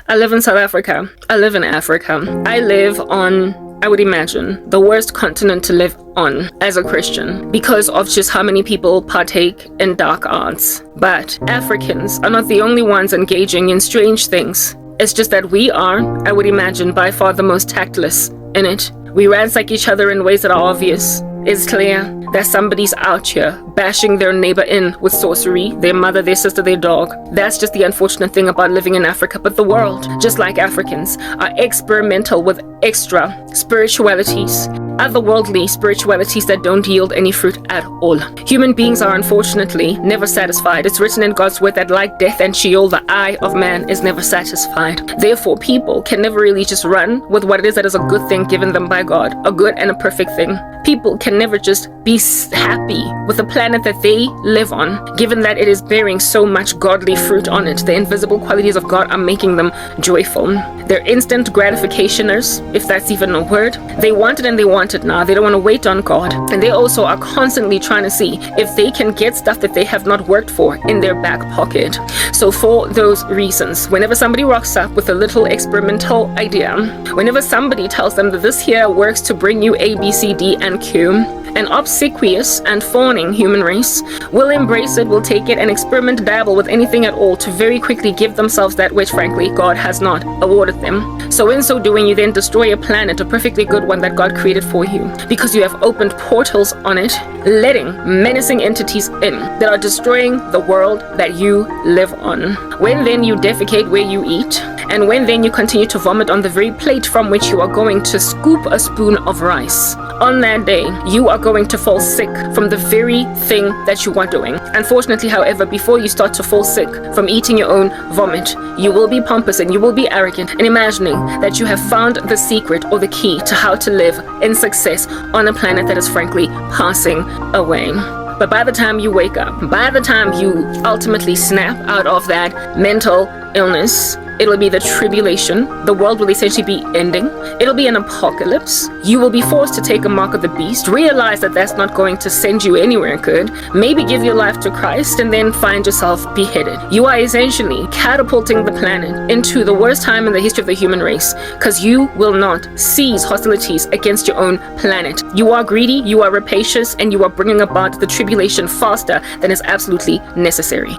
I live in South Africa. I live in Africa. I live on, I would imagine, the worst continent to live on as a Christian because of just how many people partake in dark arts. But Africans are not the only ones engaging in strange things. It's just that we are, I would imagine, by far the most tactless in it. We ransack each other in ways that are obvious. It's clear that somebody's out here bashing their neighbor in with sorcery, their mother, their sister, their dog. That's just the unfortunate thing about living in Africa. But the world, just like Africans, are experimental with extra spiritualities, otherworldly spiritualities that don't yield any fruit at all. Human beings are unfortunately never satisfied. It's written in God's word that like death and Sheol, the eye of man is never satisfied. Therefore, people can never really just run with what it is that is a good thing given them by God, a good and a perfect thing. People can never just be happy with the planet that they live on, given that it is bearing so much godly fruit on it. The invisible qualities of God are making them joyful. They're instant gratificationers, if that's even a word. They want it and they want it now. They don't want to wait on God. And they also are constantly trying to see if they can get stuff that they have not worked for in their back pocket. So for those reasons, whenever somebody rocks up with a little experimental idea, whenever somebody tells them that this here works to bring you A, B, C, D, and Q, an obsequious and fawning human race will embrace it, will take it, and experiment, dabble with anything at all to very quickly give themselves that which, frankly, God has not awarded them. So in so doing, you then destroy a planet, a perfectly good one that God created for you, because you have opened portals on it, letting menacing entities in that are destroying the world that you live on. When then you defecate where you eat, and when then you continue to vomit on the very plate from which you are going to scoop a spoon of rice, on that day, you are going to fall sick from the very thing that you are doing. Unfortunately, however, before you start to fall sick from eating your own vomit, you will be pompous and you will be arrogant and imagining that you have found the secret or the key to how to live in success on a planet that is frankly passing away. But by the time you wake up, by the time you ultimately snap out of that mental illness, it'll be the tribulation. The world will essentially be ending. It'll be an apocalypse. You will be forced to take a mark of the beast, realize that that's not going to send you anywhere good, maybe give your life to Christ, and then find yourself beheaded. You are essentially catapulting the planet into the worst time in the history of the human race, because you will not cease hostilities against your own planet. You are greedy, you are rapacious, and you are bringing about the tribulation faster than is absolutely necessary.